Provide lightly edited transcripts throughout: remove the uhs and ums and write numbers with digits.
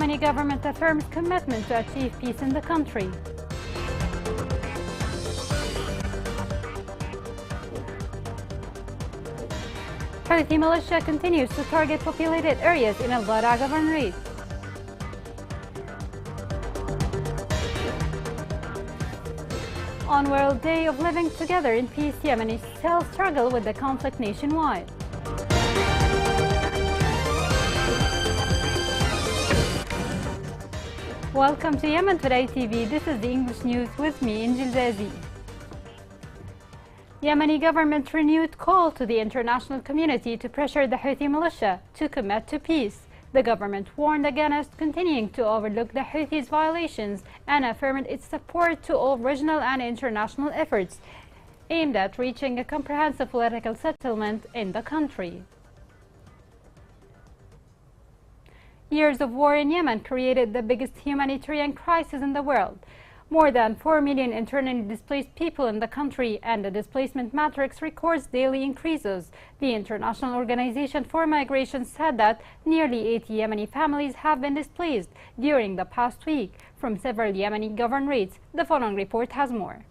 Yemeni government affirms commitment to achieve peace in the country. Houthi militia continues to target populated areas in Al-Bara Governorate. On World Day of Living Together in Peace, Yemenis still struggle with the conflict nationwide. Welcome to Yemen Today TV. This is the English news with me, Injil Zazi. Yemeni government renewed call to the international community to pressure the Houthi militia to commit to peace. The government warned against continuing to overlook the Houthis' violations and affirmed its support to all regional and international efforts aimed at reaching a comprehensive political settlement in the country. Years of war in Yemen created the biggest humanitarian crisis in the world. More than 4 million internally displaced people in the country, and the displacement matrix records daily increases. The International Organization for Migration said that nearly 80 Yemeni families have been displaced during the past week from several Yemeni governorates. The following report has more.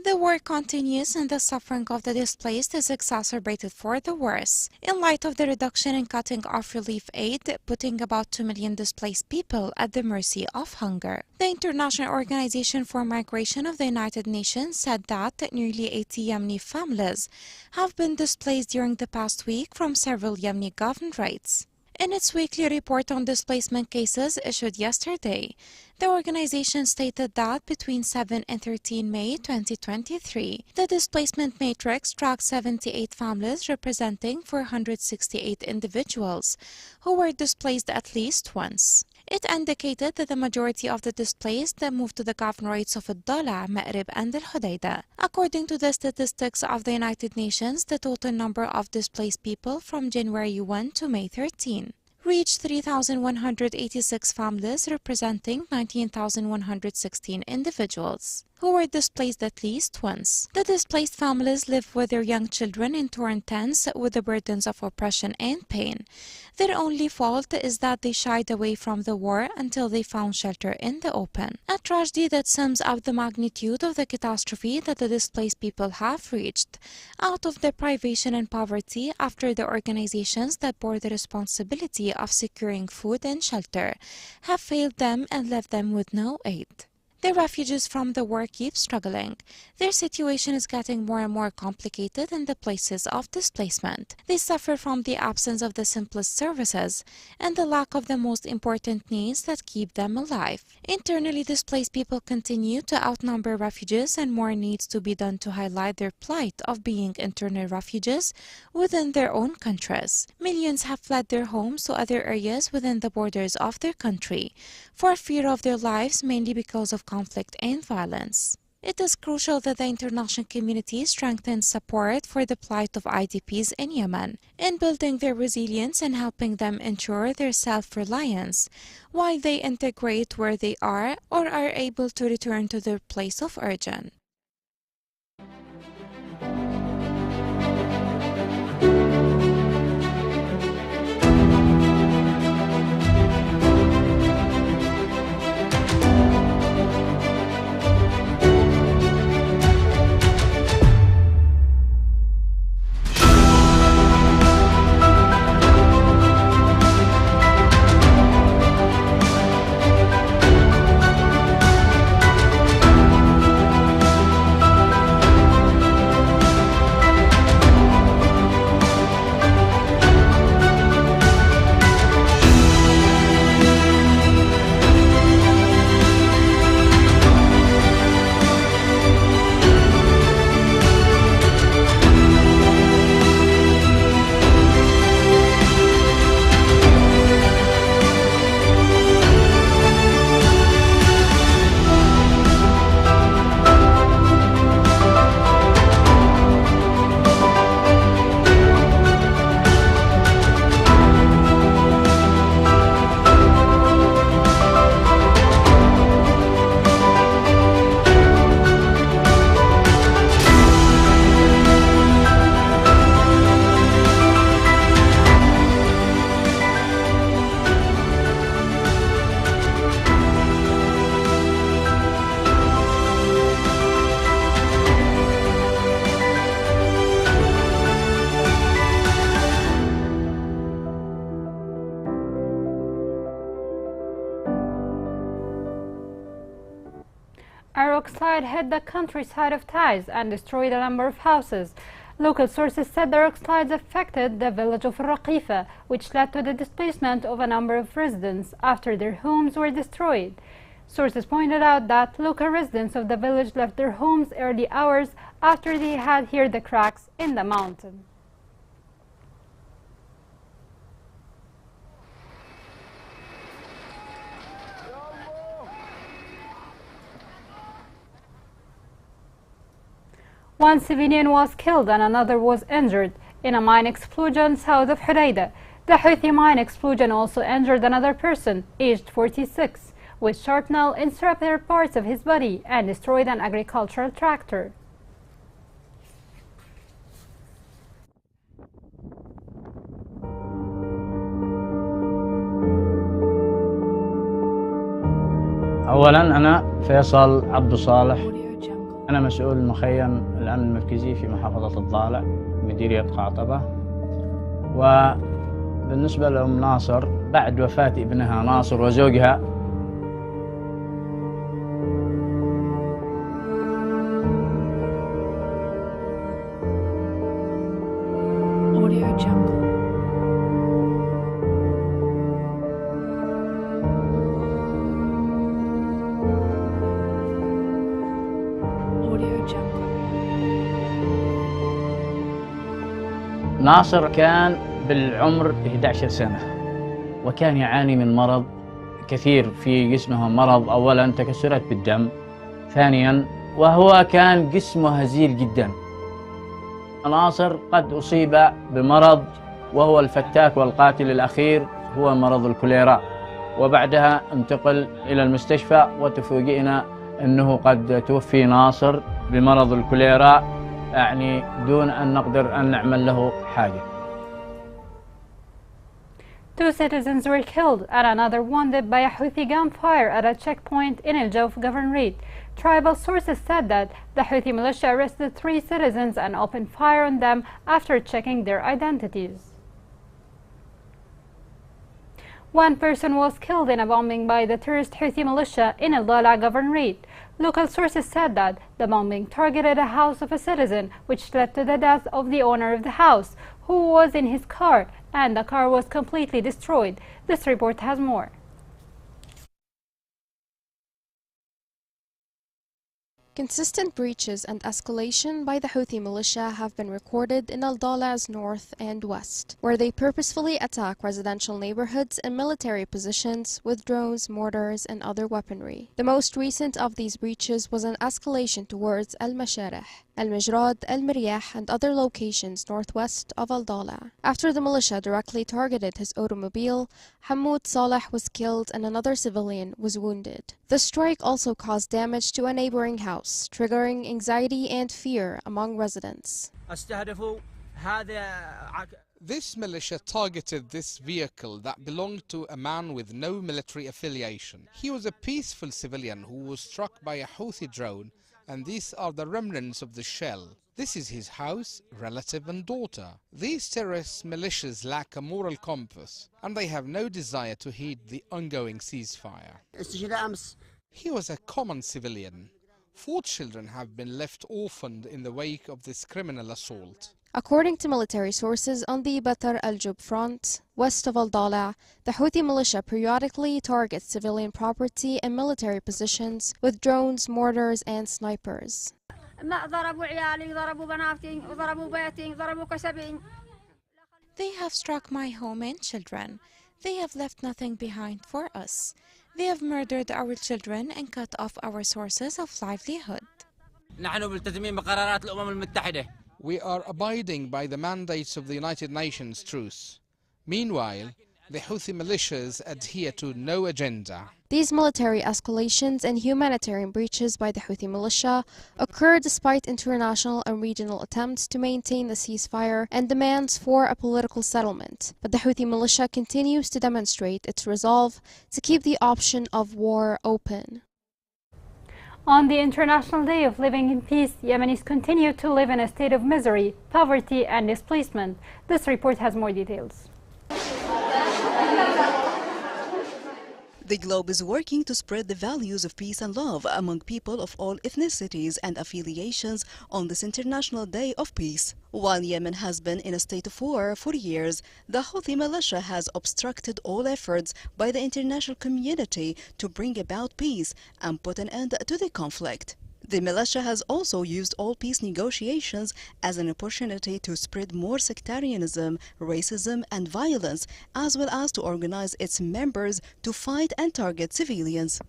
The war continues and the suffering of the displaced is exacerbated for the worse. In light of the reduction in cutting off relief aid, putting about 2 million displaced people at the mercy of hunger. The International Organization for Migration of the United Nations said that nearly 80 Yemeni families have been displaced during the past week from several Yemeni governorates. In its weekly report on displacement cases issued yesterday, the organization stated that between 7 and 13 May 2023, the displacement matrix tracked 78 families representing 468 individuals who were displaced at least once. It indicated that the majority of the displaced moved to the governorates of Al-Dala, Ma'rib and Al-Hudaydah. According to the statistics of the United Nations, the total number of displaced people from January 1 to May 13 reached 3,186 families representing 19,116 individuals who were displaced at least once. The displaced families live with their young children in torn tents with the burdens of oppression and pain. Their only fault is that they shied away from the war until they found shelter in the open. A tragedy that sums up the magnitude of the catastrophe that the displaced people have reached out of their privation and poverty after the organizations that bore the responsibility of securing food and shelter have failed them and left them with no aid. The refugees from the war keep struggling. Their situation is getting more and more complicated in the places of displacement. They suffer from the absence of the simplest services and the lack of the most important needs that keep them alive. Internally displaced people continue to outnumber refugees, and more needs to be done to highlight their plight of being internal refugees within their own countries. Millions have fled their homes to other areas within the borders of their country for fear of their lives, mainly because of conflict and violence. It is crucial that the international community strengthens support for the plight of IDPs in Yemen, in building their resilience and helping them ensure their self-reliance while they integrate where they are or are able to return to their place of origin. A rockslide hit the countryside of Taiz and destroyed a number of houses. Local sources said the rockslides affected the village of Raqifa, which led to the displacement of a number of residents after their homes were destroyed. Sources pointed out that local residents of the village left their homes early hours after they had heard the cracks in the mountain. One civilian was killed and another was injured in a mine explosion south of Hodeidah. The Houthi mine explosion also injured another person, aged 46, with shrapnel in several parts of his body and destroyed an agricultural tractor. أولاً أنا فيصل عبد صالح، أنا مسؤول مخيم الأمن المركزي في محافظة الضالع مديرية قاطبة. وبالنسبة لأم ناصر بعد وفاة ابنها ناصر وزوجها ناصر كان بالعمر 11 سنة وكان يعاني من مرض كثير في جسمه. مرض أولاً تكسرات بالدم، ثانياً وهو كان جسمه هزيل جداً. ناصر قد أصيب بمرض وهو الفتاك والقاتل الأخير هو مرض الكوليرا، وبعدها انتقل إلى المستشفى وتفوجئنا أنه قد توفي ناصر بمرض الكوليرا، يعني دون أن نقدر أن نعمل له حاجة. Two citizens were killed and another wounded by a Houthi gunfire at a checkpoint in El Jouf Governorate. Tribal sources said that the Houthi militia arrested 3 citizens and opened fire on them after checking their identities. One person was killed in a bombing by the terrorist Houthi militia in El Dala Governorate. Local sources said that the bombing targeted a house of a citizen, which led to the death of the owner of the house, who was in his car, and the car was completely destroyed. This report has more. Consistent breaches and escalation by the Houthi militia have been recorded in Al Dala's north and west, where they purposefully attack residential neighborhoods and military positions with drones, mortars, and other weaponry. The most recent of these breaches was an escalation towards Al Masharih, Al Majrad, Al Miryah, and other locations northwest of Al Dala. After the militia directly targeted his automobile, Hamoud Saleh was killed and another civilian was wounded. The strike also caused damage to a neighboring house, triggering anxiety and fear among residents. This militia targeted this vehicle that belonged to a man with no military affiliation. He was a peaceful civilian who was struck by a Houthi drone, and these are the remnants of the shell. This is his house, relative and daughter. These terrorist militias lack a moral compass, and they have no desire to heed the ongoing ceasefire. He was a common civilian. 4 children have been left orphaned in the wake of this criminal assault. According to military sources on the Batar al-Jub front, west of Al Dala, the Houthi militia periodically targets civilian property and military positions with drones, mortars, and snipers. They have struck my home and children. They have left nothing behind for us. They have murdered our children and cut off our sources of livelihood. We are abiding by the mandates of the United Nations truce. Meanwhile, the Houthi militias adhere to no agenda. These military escalations and humanitarian breaches by the Houthi militia occur despite international and regional attempts to maintain the ceasefire and demands for a political settlement. But the Houthi militia continues to demonstrate its resolve to keep the option of war open. On the International Day of Living in Peace, Yemenis continue to live in a state of misery, poverty, and displacement. This report has more details. The globe is working to spread the values of peace and love among people of all ethnicities and affiliations on this International Day of Peace. While Yemen has been in a state of war for years, the Houthi militia has obstructed all efforts by the international community to bring about peace and put an end to the conflict. The militia has also used all peace negotiations as an opportunity to spread more sectarianism, racism and violence, as well as to organize its members to fight and target civilians.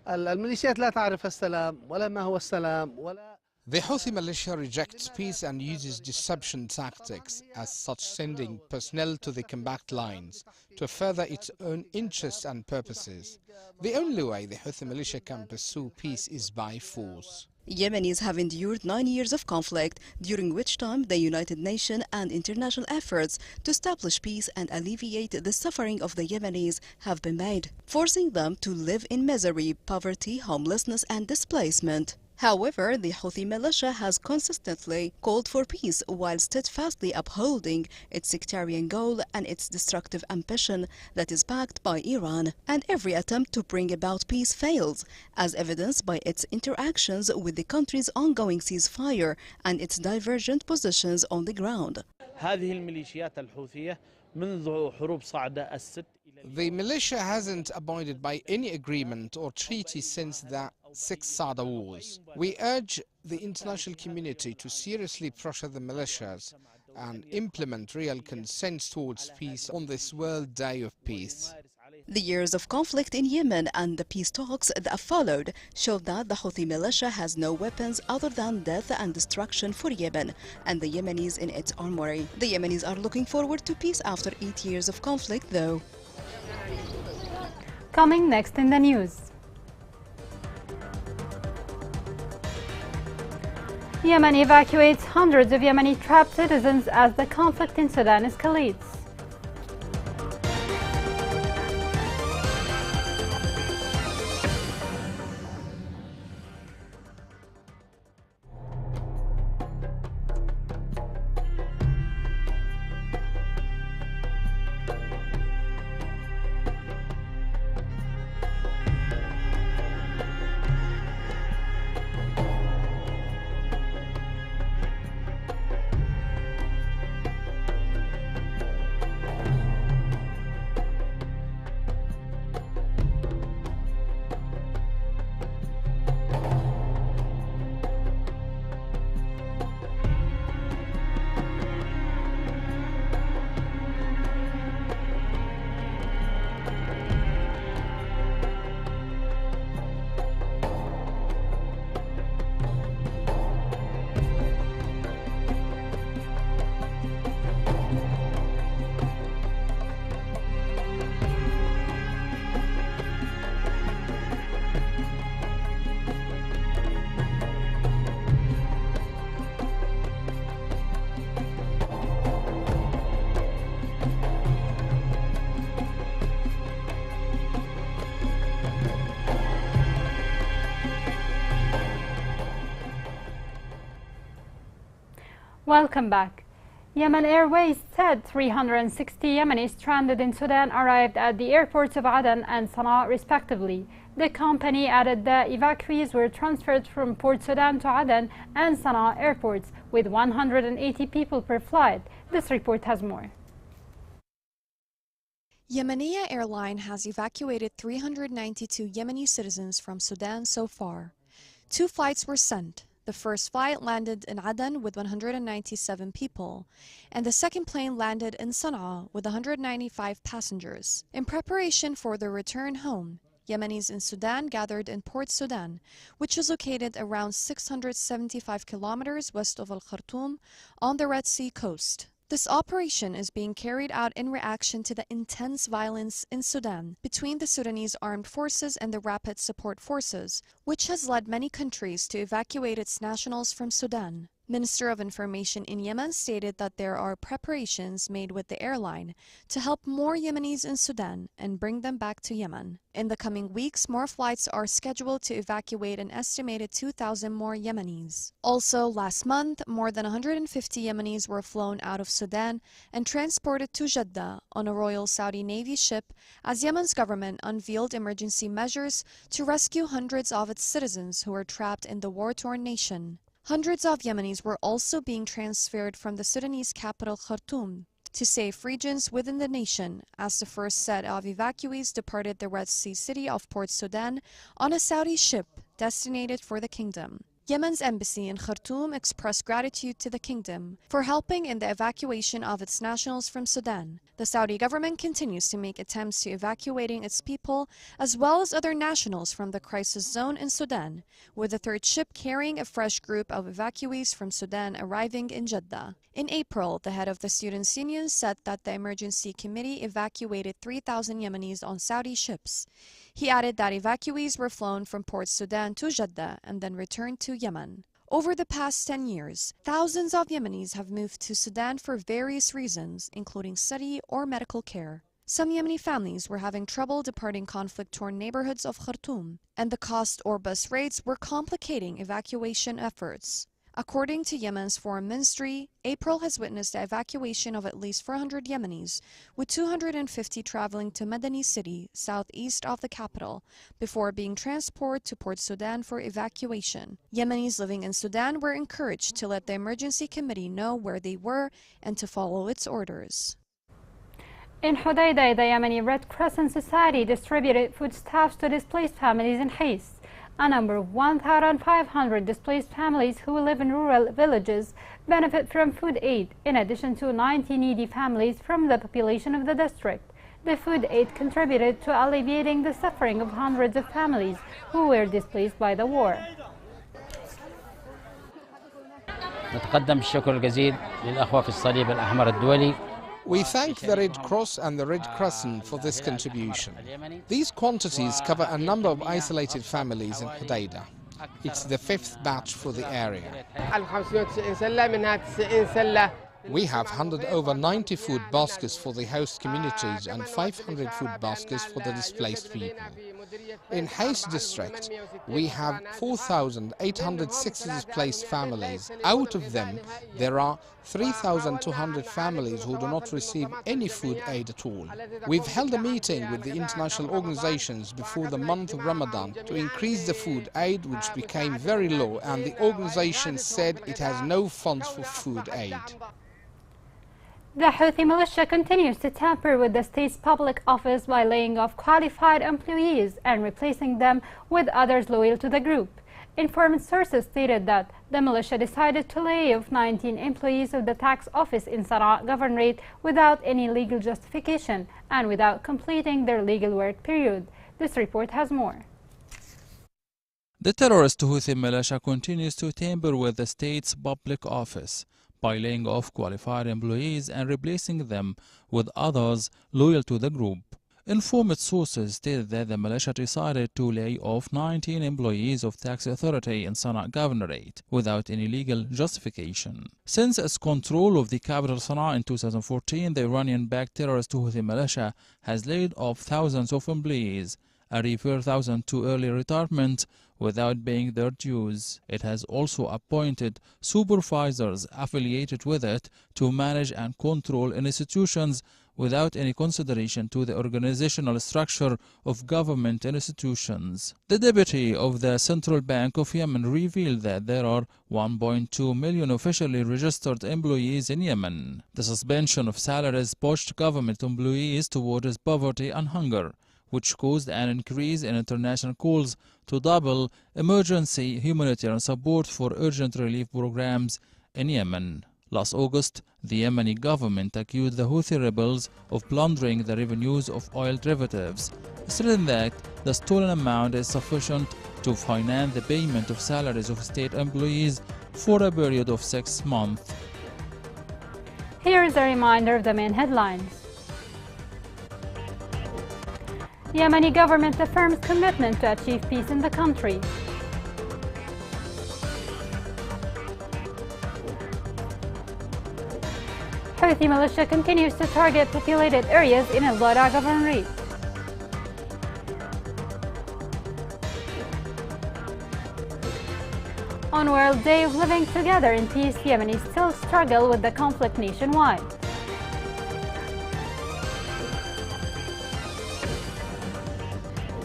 الميليشيات لا تعرف السلام ولا ما هو السلام ولا. The Houthi militia rejects peace and uses deception tactics, as such sending personnel to the combat lines to further its own interests and purposes. The only way the Houthi militia can pursue peace is by force. Yemenis have endured 9 years of conflict, during which time the United Nations and international efforts to establish peace and alleviate the suffering of the Yemenis have been made, forcing them to live in misery, poverty, homelessness and displacement. However, the Houthi militia has consistently called for peace while steadfastly upholding its sectarian goal and its destructive ambition that is backed by Iran. And every attempt to bring about peace fails, as evidenced by its interactions with the country's ongoing ceasefire and its divergent positions on the ground. هذه الميليشيات الحوثية منذ حروب صعدة الست. The militia hasn't abided by any agreement or treaty since the 6 Sada wars. We urge the international community to seriously pressure the militias and implement real consent towards peace on this World Day of Peace. The years of conflict in Yemen and the peace talks that followed showed that the Houthi militia has no weapons other than death and destruction for Yemen and the Yemenis in its armory. The Yemenis are looking forward to peace after 8 years of conflict, though. Coming next in the news. Yemen evacuates hundreds of Yemeni trapped citizens as the conflict in Sudan escalates. Welcome back. Yemen Airways said 360 Yemenis stranded in Sudan arrived at the airports of Aden and Sana'a respectively. The company added that evacuees were transferred from Port Sudan to Aden and Sana'a airports with 180 people per flight. This report has more. Yemeniya Airline has evacuated 392 Yemeni citizens from Sudan so far. 2 flights were sent. The first flight landed in Aden with 197 people, and the second plane landed in Sana'a with 195 passengers. In preparation for their return home, Yemenis in Sudan gathered in Port Sudan, which is located around 675 kilometers west of Al-Khartoum on the Red Sea coast. This operation is being carried out in reaction to the intense violence in Sudan between the Sudanese armed forces and the Rapid Support Forces, which has led many countries to evacuate its nationals from Sudan. Minister of Information in Yemen stated that there are preparations made with the airline to help more Yemenis in Sudan and bring them back to Yemen. In the coming weeks, more flights are scheduled to evacuate an estimated 2,000 more Yemenis. Also, last month, more than 150 Yemenis were flown out of Sudan and transported to Jeddah on a Royal Saudi Navy ship as Yemen's government unveiled emergency measures to rescue hundreds of its citizens who were trapped in the war-torn nation. Hundreds of Yemenis were also being transferred from the Sudanese capital Khartoum to safe regions within the nation as the first set of evacuees departed the Red Sea city of Port Sudan on a Saudi ship destined for the kingdom. Yemen's embassy in Khartoum expressed gratitude to the kingdom for helping in the evacuation of its nationals from Sudan. The Saudi government continues to make attempts to evacuating its people as well as other nationals from the crisis zone in Sudan, with the third ship carrying a fresh group of evacuees from Sudan arriving in Jeddah. In April, the head of the Students' Union said that the emergency committee evacuated 3,000 Yemenis on Saudi ships. He added that evacuees were flown from Port Sudan to Jeddah and then returned to Yemen. Over the past 10 years, thousands of Yemenis have moved to Sudan for various reasons, including study or medical care. Some Yemeni families were having trouble departing conflict-torn neighborhoods of Khartoum, and the cost or bus rates were complicating evacuation efforts. According to Yemen's Foreign Ministry, April has witnessed the evacuation of at least 400 Yemenis, with 250 traveling to Madani City, southeast of the capital, before being transported to Port Sudan for evacuation. Yemenis living in Sudan were encouraged to let the emergency committee know where they were and to follow its orders. In Hodeidah, the Yemeni Red Crescent Society distributed foodstuffs to displaced families in Hais. A number of 1,500 displaced families who live in rural villages benefit from food aid, in addition to 90 needy families from the population of the district. The food aid contributed to alleviating the suffering of hundreds of families who were displaced by the war. نتقدم بالشكر الجزيل للأخوة في الصليب الأحمر الدولي. We thank the Red Cross and the Red Crescent for this contribution. These quantities cover a number of isolated families in Hodeidah. It's the 5th batch for the area. We have handed over 90 food baskets for the host communities and 500 food baskets for the displaced people. In Hais district, we have 4,860 displaced families. Out of them, there are 3,200 families who do not receive any food aid at all. We've held a meeting with the international organizations before the month of Ramadan to increase the food aid, which became very low, and the organization said it has no funds for food aid. The Houthi militia continues to tamper with the state's public office by laying off qualified employees and replacing them with others loyal to the group. Informed sources stated that the militia decided to lay off 19 employees of the tax office in Sana'a Governorate without any legal justification and without completing their legal work period. This report has more. The terrorist Houthi militia continues to tamper with the state's public office by laying off qualified employees and replacing them with others loyal to the group. Informed sources stated that the militia decided to lay off 19 employees of tax authority in Sana'a Governorate without any legal justification. Since its control of the capital Sana'a in 2014, the Iranian-backed terrorist Houthi militia has laid off thousands of employees and referred thousands to early retirement without paying their dues. It has also appointed supervisors affiliated with it to manage and control institutions without any consideration to the organizational structure of government institutions. The deputy of the Central Bank of Yemen revealed that there are 1.2 million officially registered employees in Yemen. The suspension of salaries pushed government employees towards poverty and hunger, which caused an increase in international calls to double emergency humanitarian support for urgent relief programs in Yemen. Last August, the Yemeni government accused the Houthi rebels of plundering the revenues of oil derivatives, stating that the stolen amount is sufficient to finance the payment of salaries of state employees for a period of 6 months. Here is a reminder of the main headlines. Yemeni government affirms commitment to achieve peace in the country. Houthi militia continues to target populated areas in El Baraa governorate. On World Day of Living Together in Peace, Yemenis still struggle with the conflict nationwide.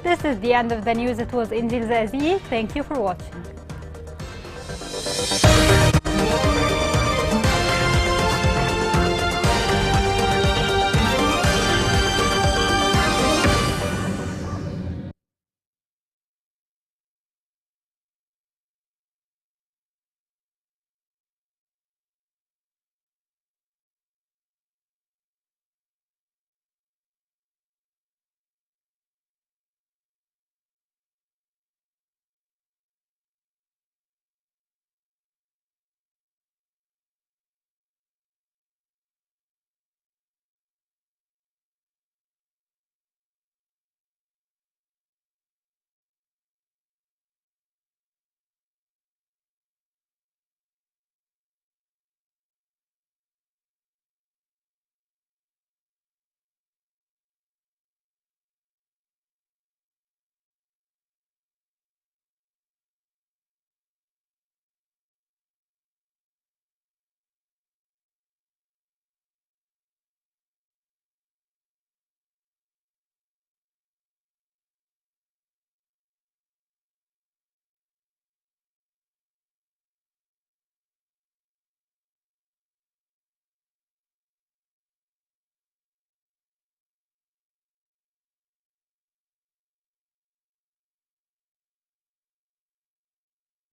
This is the end of the news. It was Injil Zazi. Thank you for watching.